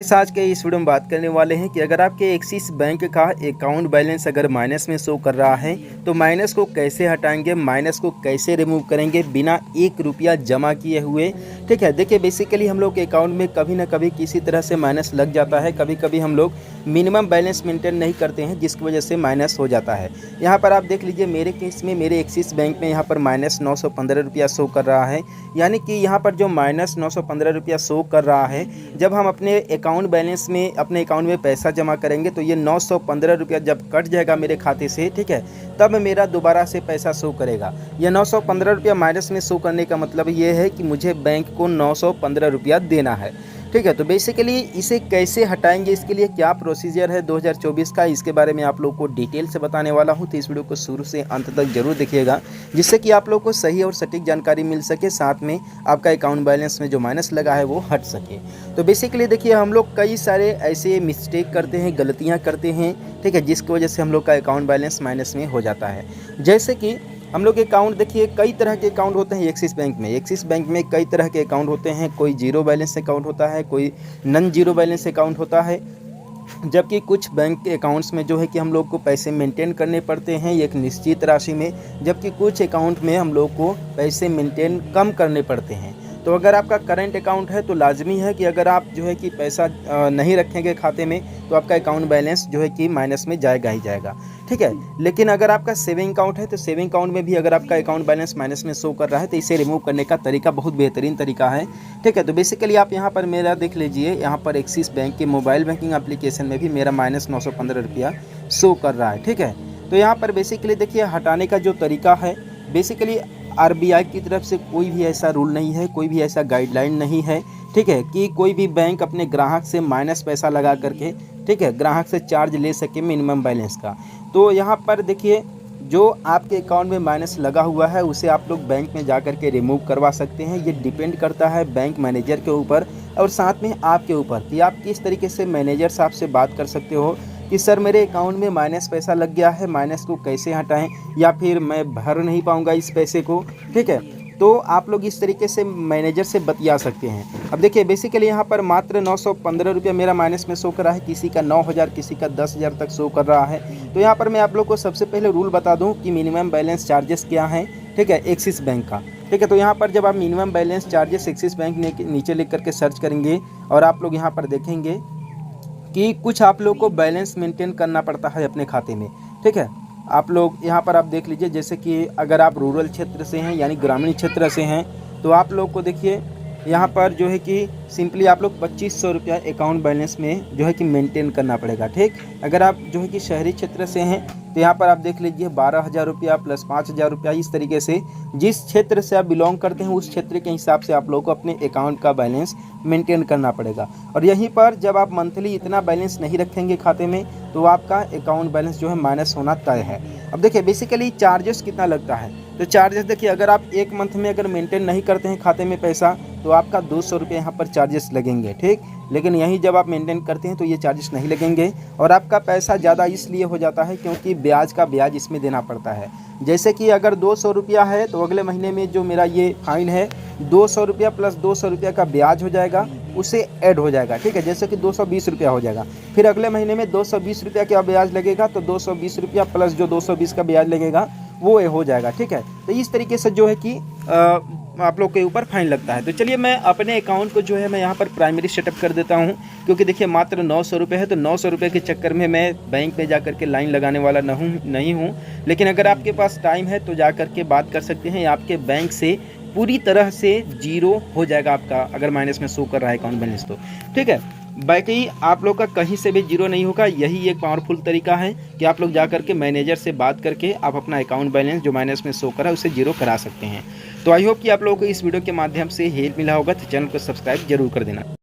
आज के इस वीडियो में बात करने वाले हैं कि अगर आपके एक्सिस बैंक का अकाउंट बैलेंस अगर माइनस में शो कर रहा है तो माइनस को कैसे हटाएंगे, माइनस को कैसे रिमूव करेंगे बिना 1 रुपया जमा किए हुए। ठीक है, देखिए बेसिकली हम लोग के अकाउंट में कभी ना कभी किसी तरह से माइनस लग जाता है। कभी कभी हम लोग मिनिमम बैलेंस मेंटेन नहीं करते हैं जिसकी वजह से माइनस हो जाता है। यहाँ पर आप देख लीजिए मेरे केस में मेरे एक्सिस बैंक में यहाँ पर माइनस 915 रुपया शो कर रहा है। यानी कि यहाँ पर जो माइनस 915 रुपया शो कर रहा है, जब हम अपने अकाउंट बैलेंस में अपने अकाउंट में पैसा जमा करेंगे तो ये 915 रुपया जब कट जाएगा मेरे खाते से, ठीक है, तब मेरा दोबारा से पैसा शो करेगा। यह 915 रुपया माइनस में शो करने का मतलब ये है कि मुझे बैंक को 915 रुपया देना है। ठीक है, तो बेसिकली इसे कैसे हटाएंगे, इसके लिए क्या प्रोसीजर है 2024 का, इसके बारे में आप लोग को डिटेल से बताने वाला हूं। तो इस वीडियो को शुरू से अंत तक जरूर देखिएगा जिससे कि आप लोग को सही और सटीक जानकारी मिल सके, साथ में आपका अकाउंट बैलेंस में जो माइनस लगा है वो हट सके। तो बेसिकली देखिए हम लोग कई सारे ऐसे मिस्टेक करते हैं, गलतियाँ करते हैं, ठीक है, जिसकी वजह से हम लोग का अकाउंट बैलेंस माइनस में हो जाता है। जैसे कि हम लोग के अकाउंट देखिए कई तरह के अकाउंट होते हैं एक्सिस बैंक में कई तरह के अकाउंट होते हैं। कोई जीरो बैलेंस अकाउंट होता है, कोई नन जीरो बैलेंस अकाउंट होता है, जबकि कुछ बैंक के अकाउंट्स में जो है कि हम लोग को पैसे मेंटेन करने पड़ते हैं एक निश्चित राशि में, जबकि कुछ अकाउंट में हम लोग को पैसे मेंटेन कम करने पड़ते हैं। तो अगर आपका करंट अकाउंट है तो लाजमी है कि अगर आप जो है कि पैसा नहीं रखेंगे खाते में तो आपका अकाउंट बैलेंस जो है कि माइनस में जाएगा ही जाएगा। ठीक है, लेकिन अगर आपका सेविंग अकाउंट है तो सेविंग अकाउंट में भी अगर आपका अकाउंट बैलेंस माइनस में शो कर रहा है तो इसे रिमूव करने का तरीका बहुत बेहतरीन तरीका है। ठीक है, तो बेसिकली आप यहाँ पर मेरा देख लीजिए, यहाँ पर एक्सिस बैंक के मोबाइल बैंकिंग एप्लीकेशन में भी मेरा माइनस 915 रुपया शो कर रहा है। ठीक है, तो यहाँ पर बेसिकली देखिए हटाने का जो तरीका है, बेसिकली आरबीआई की तरफ से कोई भी ऐसा रूल नहीं है, कोई भी ऐसा गाइडलाइन नहीं है, ठीक है, कि कोई भी बैंक अपने ग्राहक से माइनस पैसा लगा करके, ठीक है, ग्राहक से चार्ज ले सके मिनिमम बैलेंस का। तो यहाँ पर देखिए जो आपके अकाउंट में माइनस लगा हुआ है उसे आप लोग बैंक में जा कर के रिमूव करवा सकते हैं। ये डिपेंड करता है बैंक मैनेजर के ऊपर और साथ में आपके ऊपर कि आप किस तरीके से मैनेजर साहब से बात कर सकते हो कि सर मेरे अकाउंट में माइनस पैसा लग गया है, माइनस को कैसे हटाएं, या फिर मैं भर नहीं पाऊंगा इस पैसे को। ठीक है, तो आप लोग इस तरीके से मैनेजर से बतिया सकते हैं। अब देखिए बेसिकली यहाँ पर मात्र 915 रुपया मेरा माइनस में शो कर रहा है, किसी का 9,000 किसी का 10,000 तक शो कर रहा है। तो यहाँ पर मैं आप लोग को सबसे पहले रूल बता दूँ कि मिनिमम बैलेंस चार्जेस क्या हैं। ठीक है, एक्सिस बैंक का। ठीक है, तो यहाँ पर जब आप minimum balance charges axis bank ने नीचे लिख करके सर्च करेंगे और आप लोग यहाँ पर देखेंगे कि कुछ आप लोग को बैलेंस मेंटेन करना पड़ता है अपने खाते में। ठीक है, आप लोग यहाँ पर आप देख लीजिए, जैसे कि अगर आप रूरल क्षेत्र से हैं यानी ग्रामीण क्षेत्र से हैं तो आप लोग को देखिए यहाँ पर जो है कि सिंपली आप लोग 2500 रुपया अकाउंट बैलेंस में जो है कि मेंटेन करना पड़ेगा। ठीक, अगर आप जो है कि शहरी क्षेत्र से हैं तो यहाँ पर आप देख लीजिए 12,000 रुपया प्लस 5,000 रुपया, इस तरीके से जिस क्षेत्र से आप बिलोंग करते हैं उस क्षेत्र के हिसाब से आप लोगों को अपने अकाउंट का बैलेंस मेंटेन करना पड़ेगा। और यहीं पर जब आप मंथली इतना बैलेंस नहीं रखेंगे खाते में तो आपका अकाउंट बैलेंस जो है माइनस होना तय है। अब देखिए बेसिकली चार्जेस कितना लगता है, तो चार्जेस देखिए अगर आप एक मंथ में अगर मेंटेन नहीं करते हैं खाते में पैसा तो आपका 200 रुपये यहाँ पर चार्जेस लगेंगे। ठीक, लेकिन यहीं जब आप मेंटेन करते हैं तो ये चार्जेस नहीं लगेंगे और आपका पैसा ज़्यादा इसलिए हो जाता है क्योंकि ब्याज का ब्याज इसमें देना पड़ता है। जैसे कि अगर 200 रुपया है तो अगले महीने में जो मेरा ये फाइन है 200 रुपया प्लस 200 रुपया का ब्याज हो जाएगा, उसे ऐड हो जाएगा। ठीक है, जैसे कि 220 रुपया हो जाएगा, फिर अगले महीने में 220 रुपया का ब्याज लगेगा तो 220 रुपया प्लस जो 220 का ब्याज लगेगा वो हो जाएगा। ठीक है, तो इस तरीके से जो है कि आप लोग के ऊपर फाइन लगता है। तो चलिए मैं अपने अकाउंट को जो है मैं यहाँ पर प्राइमरी सेटअप कर देता हूँ, क्योंकि देखिए मात्र 900 रुपये है तो 900 रुपये के चक्कर में मैं बैंक में जा कर के लाइन लगाने वाला नहीं हूँ। लेकिन अगर आपके पास टाइम है तो जा कर के बात कर सकते हैं, आपके बैंक से पूरी तरह से जीरो हो जाएगा आपका अगर माइनस में शो कर रहा है अकाउंट बैलेंस तो। ठीक है, बाकी आप लोग का कहीं से भी जीरो नहीं होगा। यही एक पावरफुल तरीका है कि आप लोग जा करके मैनेजर से बात करके आप अपना अकाउंट बैलेंस जो माइनस में शो करा उसे जीरो करा सकते हैं। तो आई होप कि आप लोगों को इस वीडियो के माध्यम से हेल्प मिला होगा, तो चैनल को सब्सक्राइब जरूर कर देना।